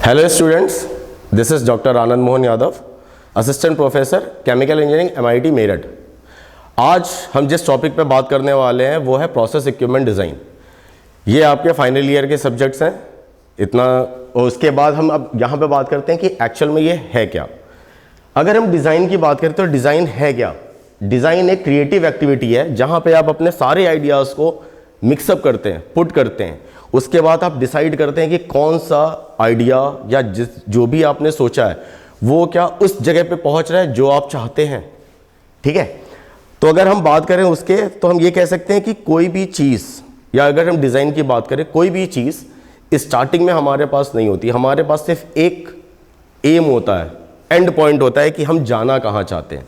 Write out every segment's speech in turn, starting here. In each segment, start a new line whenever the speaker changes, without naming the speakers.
Hello students, this is doctor Anand Mohan Yadav, assistant professor chemical engineering MIT Meerut. आज हम जिस topic पे बात करने वाले हैं वो है प्रोसेस इक्विपमेंट डिज़ाइन। ये आपके फाइनल ईयर के सब्जेक्ट्स हैं इतना, और उसके बाद हम अब यहाँ पे बात करते हैं कि एक्चुअल में ये है क्या। अगर हम डिज़ाइन की बात करें तो डिज़ाइन है क्या। डिज़ाइन एक क्रिएटिव एक्टिविटी है जहाँ पे आप अपने सारे आइडियाज़ को मिक्सअप करते हैं, पुट करते हैं। उसके बाद आप डिसाइड करते हैं कि कौन सा आइडिया या जो भी आपने सोचा है वो क्या उस जगह पे पहुंच रहा है जो आप चाहते हैं। ठीक है, तो अगर हम बात करें उसके तो हम ये कह सकते हैं कि कोई भी चीज़, या अगर हम डिज़ाइन की बात करें, कोई भी चीज़ स्टार्टिंग में हमारे पास नहीं होती। हमारे पास सिर्फ एक एम होता है, एंड पॉइंट होता है कि हम जाना कहाँ चाहते हैं।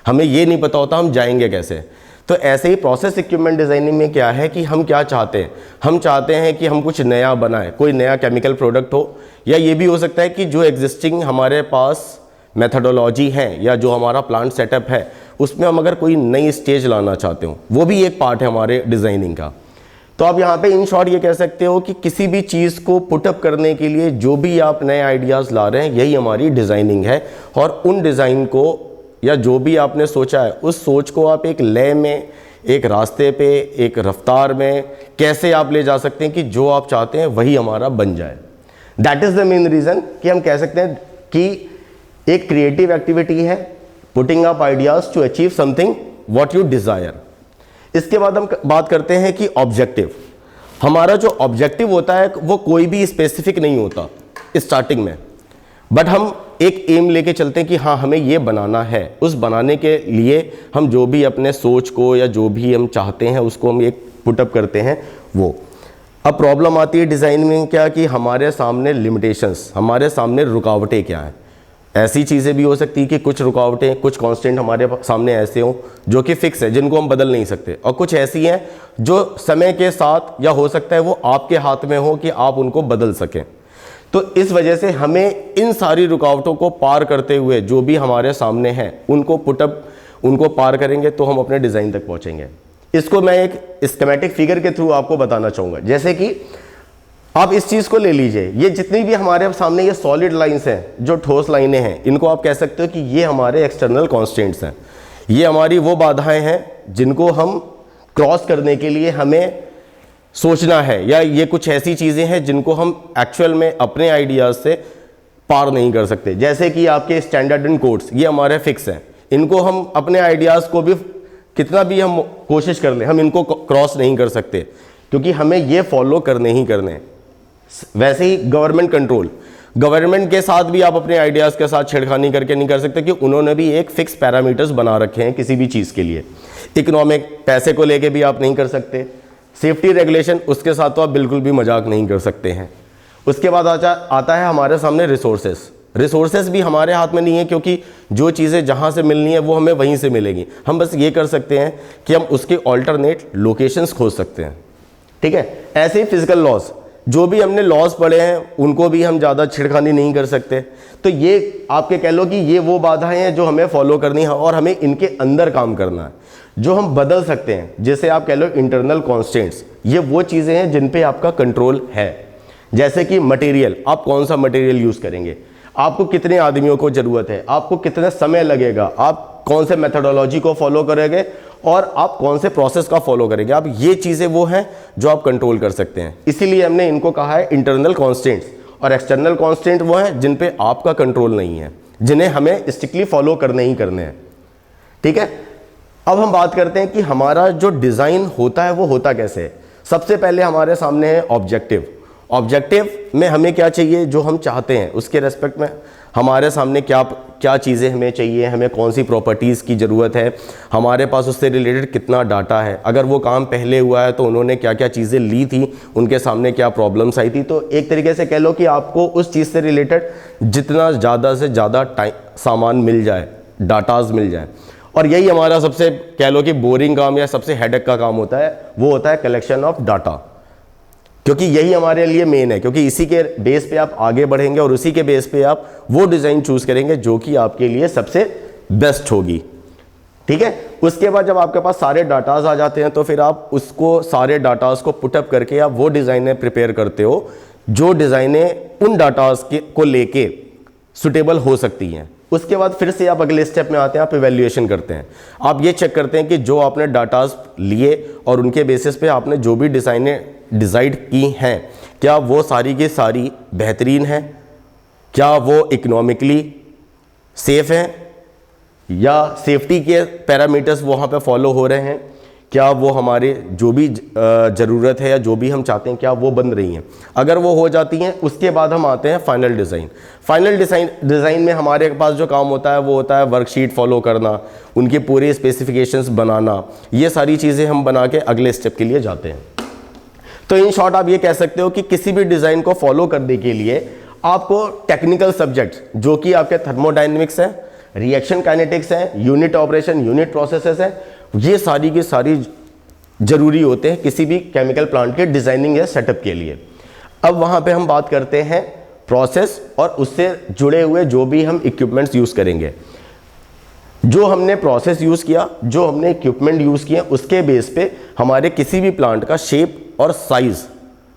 हमें ये नहीं पता होता हम जाएंगे कैसे। तो ऐसे ही प्रोसेस इक्विपमेंट डिज़ाइनिंग में क्या है कि हम क्या चाहते हैं। हम चाहते हैं कि हम कुछ नया बनाएं, कोई नया केमिकल प्रोडक्ट हो, या ये भी हो सकता है कि जो एग्जिस्टिंग हमारे पास मेथडोलॉजी है या जो हमारा प्लांट सेटअप है उसमें हम अगर कोई नई स्टेज लाना चाहते हो, वो भी एक पार्ट है हमारे डिज़ाइनिंग का। तो आप यहाँ पे इन शॉर्ट ये कह सकते हो कि किसी भी चीज़ को पुटअप करने के लिए जो भी आप नए आइडियाज़ ला रहे हैं यही हमारी डिज़ाइनिंग है। और उन डिज़ाइन को या जो भी आपने सोचा है उस सोच को आप एक लय में, एक रास्ते पे, एक रफ्तार में कैसे आप ले जा सकते हैं कि जो आप चाहते हैं वही हमारा बन जाए। That is the main reason कि हम कह सकते हैं कि एक क्रिएटिव एक्टिविटी है, putting up ideas to achieve something what you desire. इसके बाद हम बात करते हैं कि ऑब्जेक्टिव। हमारा जो ऑब्जेक्टिव होता है वो कोई भी स्पेसिफिक नहीं होता स्टार्टिंग में, बट हम एक एम लेके चलते हैं कि हाँ हमें ये बनाना है। उस बनाने के लिए हम जो भी अपने सोच को या जो भी हम चाहते हैं उसको हम एक पुटअप करते हैं वो। अब प्रॉब्लम आती है डिज़ाइन में क्या कि हमारे सामने लिमिटेशंस, हमारे सामने रुकावटें क्या हैं। ऐसी चीज़ें भी हो सकती है कि कुछ रुकावटें, कुछ कांस्टेंट हमारे सामने ऐसे हों जो कि फिक्स है, जिनको हम बदल नहीं सकते, और कुछ ऐसी हैं जो समय के साथ या हो सकता है वो आपके हाथ में हो कि आप उनको बदल सकें। तो इस वजह से हमें इन सारी रुकावटों को पार करते हुए जो भी हमारे सामने हैं उनको पार करेंगे तो हम अपने डिज़ाइन तक पहुंचेंगे। इसको मैं एक स्कीमेटिक फिगर के थ्रू आपको बताना चाहूँगा। जैसे कि आप इस चीज़ को ले लीजिए, ये जितनी भी हमारे सामने ये सॉलिड लाइंस हैं, जो ठोस लाइनें हैं, इनको आप कह सकते हो कि ये हमारे एक्सटर्नल कॉन्स्टेंट्स हैं। ये हमारी वो बाधाएँ हैं जिनको हम क्रॉस करने के लिए हमें सोचना है, या ये कुछ ऐसी चीज़ें हैं जिनको हम एक्चुअल में अपने आइडियाज़ से पार नहीं कर सकते। जैसे कि आपके स्टैंडर्ड एंड कोड्स, ये हमारे फिक्स हैं, इनको हम अपने आइडियाज़ को भी कितना भी हम कोशिश कर लें हम इनको क्रॉस नहीं कर सकते, क्योंकि हमें ये फॉलो करने ही करने। वैसे ही गवर्नमेंट कंट्रोल, गवर्नमेंट के साथ भी आप अपने आइडियाज़ के साथ छेड़खानी करके नहीं कर सकते, कि उन्होंने भी एक फिक्स पैरामीटर्स बना रखे हैं किसी भी चीज़ के लिए। इकोनॉमिक, पैसे को लेके भी आप नहीं कर सकते। सेफ्टी रेगुलेशन, उसके साथ तो आप बिल्कुल भी मजाक नहीं कर सकते हैं। उसके बाद आता है हमारे सामने रिसोर्सेस भी हमारे हाथ में नहीं है, क्योंकि जो चीज़ें जहाँ से मिलनी है वो हमें वहीं से मिलेगी। हम बस ये कर सकते हैं कि हम उसके ऑल्टरनेट लोकेशंस खोज सकते हैं। ठीक है, ऐसे ही फिजिकल लॉज, जो भी हमने लॉज पढ़े हैं उनको भी हम ज़्यादा छिड़खानी नहीं कर सकते। तो ये आपके कह लो कि ये वो बाधाएं हैं जो हमें फॉलो करनी है और हमें इनके अंदर काम करना है। जो हम बदल सकते हैं, जैसे आप कह लो इंटरनल कॉन्स्टेंट्स, ये वो चीज़ें हैं जिन पे आपका कंट्रोल है। जैसे कि मटेरियल, आप कौन सा मटेरियल यूज़ करेंगे, आपको कितने आदमियों को ज़रूरत है, आपको कितना समय लगेगा, आप कौन से मेथडोलॉजी को फॉलो करेंगे और आप कौन से प्रोसेस का फॉलो करेंगे। आप ये चीज़ें वो हैं जो आप कंट्रोल कर सकते हैं। इसीलिए हमने इनको कहा है इंटरनल कॉन्स्टेंट्स, और एक्सटर्नल कॉन्स्टेंट वो हैं जिन पे आपका कंट्रोल नहीं है, जिन्हें हमें स्ट्रिक्टली फॉलो करने ही करने हैं। ठीक है, अब हम बात करते हैं कि हमारा जो डिज़ाइन होता है वो होता कैसे है। सबसे पहले हमारे सामने है ऑब्जेक्टिव। ऑब्जेक्टिव में हमें क्या चाहिए, जो हम चाहते हैं उसके रेस्पेक्ट में हमारे सामने क्या चीज़ें हमें चाहिए, हमें कौन सी प्रॉपर्टीज़ की ज़रूरत है, हमारे पास उससे रिलेटेड कितना डाटा है, अगर वो काम पहले हुआ है तो उन्होंने क्या क्या चीज़ें ली थी, उनके सामने क्या प्रॉब्लम्स आई थी। तो एक तरीके से कह लो कि आपको उस चीज़ से रिलेटेड जितना ज़्यादा से ज़्यादा सामान मिल जाए, डाटाज मिल जाए। और यही हमारा सबसे कह लो कि बोरिंग काम या सबसे हेडेक का काम होता है, वो होता है कलेक्शन ऑफ डाटा, क्योंकि यही हमारे लिए मेन है, क्योंकि इसी के बेस पे आप आगे बढ़ेंगे और उसी के बेस पे आप वो डिज़ाइन चूज़ करेंगे जो कि आपके लिए सबसे बेस्ट होगी। ठीक है, उसके बाद जब आपके पास सारे डाटाज आ जाते हैं तो फिर आप उसको सारे डाटाज को पुटअप करके आप वो डिज़ाइनें प्रिपेयर करते हो जो डिज़ाइनें उन डाटास के को लेके सुटेबल हो सकती हैं। उसके बाद फिर से आप अगले स्टेप में आते हैं, आप इवैल्यूएशन करते हैं। आप ये चेक करते हैं कि जो आपने डाटास लिए और उनके बेसिस पे आपने जो भी डिज़ाइनें डिसाइड की हैं, क्या वो सारी की सारी बेहतरीन हैं, क्या वो इकोनॉमिकली सेफ़ हैं, या सेफ्टी के पैरामीटर्स वहाँ पे फॉलो हो रहे हैं, क्या वो हमारे जो भी ज़रूरत है या जो भी हम चाहते हैं क्या वो बन रही हैं। अगर वो हो जाती हैं उसके बाद हम आते हैं फाइनल डिज़ाइन। फाइनल डिज़ाइन में हमारे पास जो काम होता है वो होता है वर्कशीट फॉलो करना, उनकी पूरी स्पेसिफिकेशंस बनाना, ये सारी चीज़ें हम बना के अगले स्टेप के लिए जाते हैं। तो इन शॉर्ट आप ये कह सकते हो कि किसी भी डिज़ाइन को फॉलो करने के लिए आपको टेक्निकल सब्जेक्ट जो कि आपके थर्मोडाइनमिक्स है, रिएक्शन काइनेटिक्स है, यूनिट ऑपरेशन, यूनिट प्रोसेसेस है, ये सारी की सारी ज़रूरी होते हैं किसी भी केमिकल प्लांट के डिज़ाइनिंग या सेटअप के लिए। अब वहाँ पे हम बात करते हैं प्रोसेस और उससे जुड़े हुए जो भी हम इक्विपमेंट्स यूज़ करेंगे। जो हमने प्रोसेस यूज़ किया, जो हमने इक्विपमेंट यूज़ किया, उसके बेस पे हमारे किसी भी प्लांट का शेप और साइज़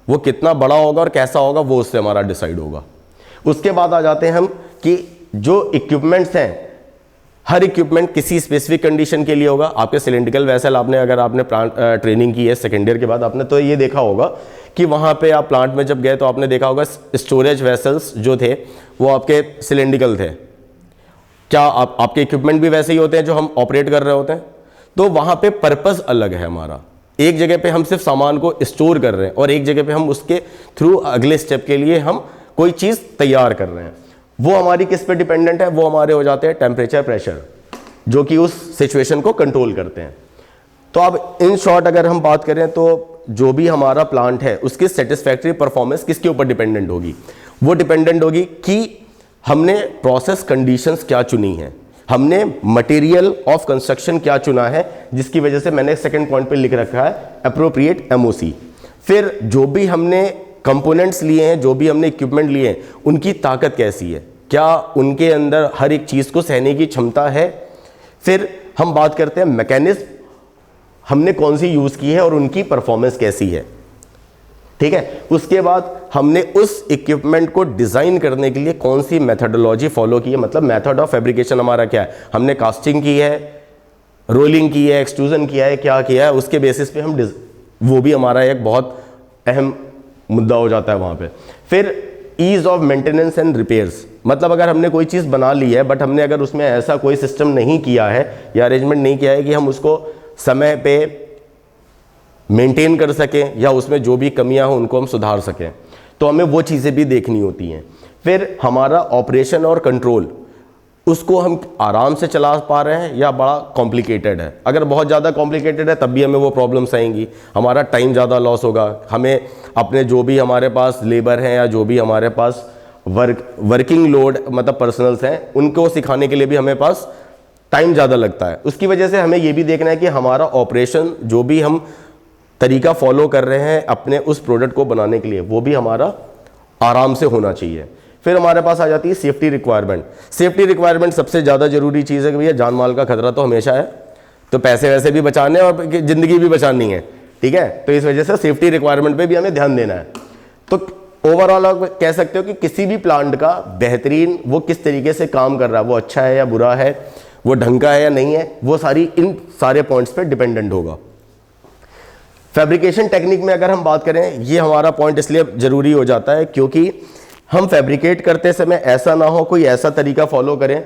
वो कितना बड़ा होगा और कैसा होगा वो उससे हमारा डिसाइड होगा। उसके बाद आ जाते हैं हम कि जो इक्विपमेंट्स हैं, हर इक्विपमेंट किसी स्पेसिफिक कंडीशन के लिए होगा। आपके सिलेंड्रिकल वेसल आपने अगर आपने प्लांट ट्रेनिंग की है सेकेंड ईयर के बाद, आपने तो ये देखा होगा कि वहाँ पे आप प्लांट में जब गए तो आपने देखा होगा स्टोरेज वेसल्स जो थे वो आपके सिलेंड्रिकल थे। क्या आपके इक्विपमेंट भी वैसे ही होते हैं जो हम ऑपरेट कर रहे होते हैं? तो वहाँ पे पर्पस अलग है हमारा। एक जगह पे हम सिर्फ सामान को स्टोर कर रहे हैं और एक जगह पे हम उसके थ्रू अगले स्टेप के लिए हम कोई चीज़ तैयार कर रहे हैं। वो हमारी किस पे डिपेंडेंट है? वो हमारे हो जाते हैं टेम्परेचर, प्रेशर, जो कि उस सिचुएशन को कंट्रोल करते हैं। तो अब इन शॉर्ट अगर हम बात करें तो जो भी हमारा प्लांट है उसकी सेटिस्फैक्ट्री परफॉर्मेंस किसके ऊपर डिपेंडेंट होगी? वो डिपेंडेंट होगी कि हमने प्रोसेस कंडीशंस क्या चुनी है, हमने मटेरियल ऑफ कंस्ट्रक्शन क्या चुना है, जिसकी वजह से मैंने सेकंड पॉइंट पे लिख रखा है एप्रोप्रिएट एमओसी। फिर जो भी हमने कंपोनेंट्स लिए हैं, जो भी हमने इक्विपमेंट लिए हैं, उनकी ताकत कैसी है, क्या उनके अंदर हर एक चीज़ को सहने की क्षमता है। फिर हम बात करते हैं मैकेनिज्म, हमने कौन सी यूज़ की है और उनकी परफॉर्मेंस कैसी है, ठीक है। उसके बाद हमने उस इक्विपमेंट को डिज़ाइन करने के लिए कौन सी मेथडोलॉजी फॉलो की है, मतलब मेथड ऑफ फैब्रिकेशन हमारा क्या है, हमने कास्टिंग की है, रोलिंग की है, एक्सट्रूजन किया है, क्या किया है, उसके बेसिस पे हम वो भी हमारा एक बहुत अहम मुद्दा हो जाता है वहाँ पे। फिर ease of maintenance and repairs, मतलब अगर हमने कोई चीज़ बना ली है बट हमने अगर उसमें ऐसा कोई सिस्टम नहीं किया है या अरेंजमेंट नहीं किया है कि हम उसको समय पे मेंटेन कर सकें या उसमें जो भी कमियां हो उनको हम सुधार सकें, तो हमें वो चीज़ें भी देखनी होती हैं। फिर हमारा ऑपरेशन और कंट्रोल, उसको हम आराम से चला पा रहे हैं या बड़ा कॉम्प्लिकेटेड है। अगर बहुत ज़्यादा कॉम्प्लिकेटेड है तब भी हमें वो प्रॉब्लम्स आएंगी, हमारा टाइम ज़्यादा लॉस होगा, हमें अपने जो भी हमारे पास लेबर हैं या जो भी हमारे पास वर्किंग लोड मतलब पर्सनल्स हैं उनको सिखाने के लिए भी हमें पास टाइम ज़्यादा लगता है। उसकी वजह से हमें ये भी देखना है कि हमारा ऑपरेशन जो भी हम तरीका फॉलो कर रहे हैं अपने उस प्रोडक्ट को बनाने के लिए वो भी हमारा आराम से होना चाहिए। फिर हमारे पास आ जाती है सेफ्टी रिक्वायरमेंट। सेफ्टी रिक्वायरमेंट सबसे ज़्यादा जरूरी चीज़ है कि भैया जान माल का खतरा तो हमेशा है, तो पैसे वैसे भी बचाने और ज़िंदगी भी बचानी है, ठीक है। तो इस वजह से सेफ्टी रिक्वायरमेंट पे भी हमें ध्यान देना है। तो ओवरऑल आप कह सकते हो कि किसी भी प्लांट का बेहतरीन वो किस तरीके से काम कर रहा है, वो अच्छा है या बुरा है, वो ढंग का है या नहीं है, वो सारी इन सारे पॉइंट्स पर डिपेंडेंट होगा। फैब्रिकेशन टेक्निक में अगर हम बात करें, ये हमारा पॉइंट इसलिए ज़रूरी हो जाता है क्योंकि हम फैब्रिकेट करते समय ऐसा ना हो कोई ऐसा तरीका फॉलो करें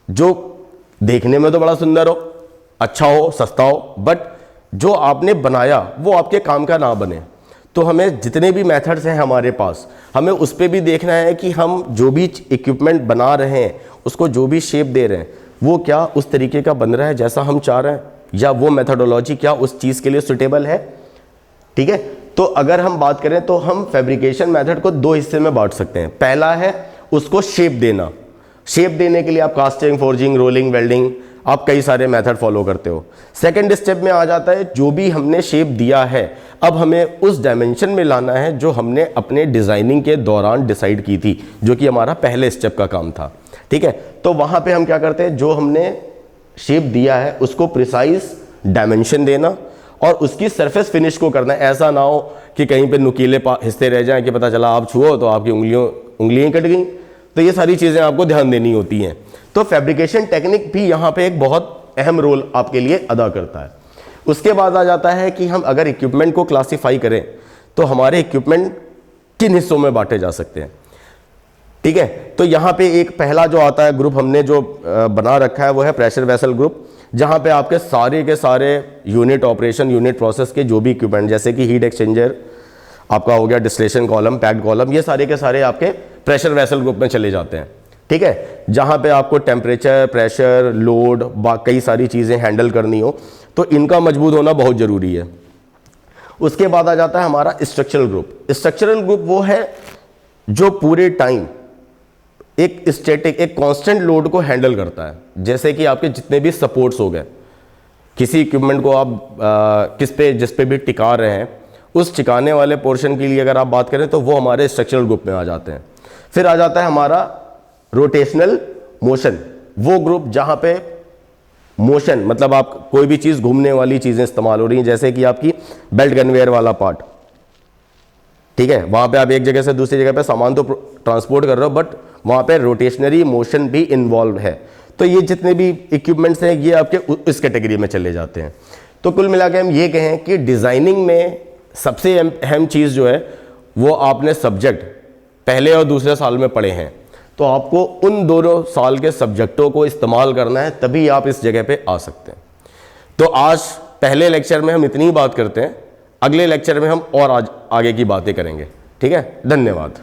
जो देखने में तो बड़ा सुंदर हो, अच्छा हो, सस्ता हो, बट जो आपने बनाया वो आपके काम का ना बने। तो हमें जितने भी मेथड्स हैं हमारे पास, हमें उस पर भी देखना है कि हम जो भी इक्विपमेंट बना रहे हैं उसको जो भी शेप दे रहे हैं वो क्या उस तरीके का बन रहा है जैसा हम चाह रहे हैं, या वो मेथडोलॉजी क्या उस चीज़ के लिए सुटेबल है, ठीक है। तो अगर हम बात करें तो हम फैब्रिकेशन मेथड को दो हिस्से में बांट सकते हैं। पहला है उसको शेप देना। शेप देने के लिए आप कास्टिंग, फोर्जिंग, रोलिंग, वेल्डिंग, आप कई सारे मेथड फॉलो करते हो। सेकंड स्टेप में आ जाता है जो भी हमने शेप दिया है अब हमें उस डायमेंशन में लाना है जो हमने अपने डिज़ाइनिंग के दौरान डिसाइड की थी, जो कि हमारा पहले स्टेप का काम था, ठीक है। तो वहाँ पर हम क्या करते हैं, जो हमने शेप दिया है उसको प्रिसाइज डायमेंशन देना और उसकी सरफेस फिनिश को करना है। ऐसा ना हो कि कहीं पे नुकीले हिस्से रह जाएं कि पता चला आप छुओ तो आपकी उंगलियां कट गई। तो ये सारी चीज़ें आपको ध्यान देनी होती हैं। तो फैब्रिकेशन टेक्निक भी यहाँ पे एक बहुत अहम रोल आपके लिए अदा करता है। उसके बाद आ जाता है कि हम अगर इक्विपमेंट को क्लासीफाई करें तो हमारे इक्विपमेंट किन हिस्सों में बांटे जा सकते हैं। ठीक है, तो यहाँ पे एक पहला जो आता है ग्रुप हमने जो बना रखा है वो है प्रेशर वेसल ग्रुप, जहाँ पे आपके सारे के सारे यूनिट ऑपरेशन, यूनिट प्रोसेस के जो भी इक्विपमेंट जैसे कि हीट एक्सचेंजर आपका हो गया, डिस्टिलेशन कॉलम, पैक्ड कॉलम, ये सारे के सारे आपके प्रेशर वेसल ग्रुप में चले जाते हैं। ठीक है, जहाँ पे आपको टेम्परेचर, प्रेशर, लोड, कई सारी चीज़ें हैंडल करनी हो तो इनका मजबूत होना बहुत ज़रूरी है। उसके बाद आ जाता है हमारा स्ट्रक्चरल ग्रुप। स्ट्रक्चरल ग्रुप वो है जो पूरे टाइम एक स्टैटिक, एक कांस्टेंट लोड को हैंडल करता है। जैसे कि आपके जितने भी सपोर्ट्स हो गए, किसी इक्विपमेंट को आप जिस पे भी टिका रहे हैं, उस टिकाने वाले पोर्शन के लिए अगर आप बात करें तो वो हमारे स्ट्रक्चरल ग्रुप में आ जाते हैं। फिर आ जाता है हमारा रोटेशनल मोशन, वो ग्रुप जहां पे मोशन मतलब आप कोई भी चीज घूमने वाली चीजें इस्तेमाल हो रही हैं, जैसे कि आपकी बेल्ट कन्वेयर वाला पार्ट। ठीक है, वहां पे आप एक जगह से दूसरी जगह पे सामान तो ट्रांसपोर्ट कर रहे हो, बट वहां पे रोटेशनरी मोशन भी इन्वॉल्व है। तो ये जितने भी इक्विपमेंट्स हैं ये आपके इस कैटेगरी में चले जाते हैं। तो कुल मिला के हम ये कहें कि डिजाइनिंग में सबसे अहम चीज जो है वो आपने सब्जेक्ट पहले और दूसरे साल में पढ़े हैं, तो आपको उन दोनों साल के सब्जेक्टों को इस्तेमाल करना है, तभी आप इस जगह पे आ सकते हैं। तो आज पहले लेक्चर में हम इतनी ही बात करते हैं, अगले लेक्चर में हम और आगे की बातें करेंगे। ठीक है, धन्यवाद।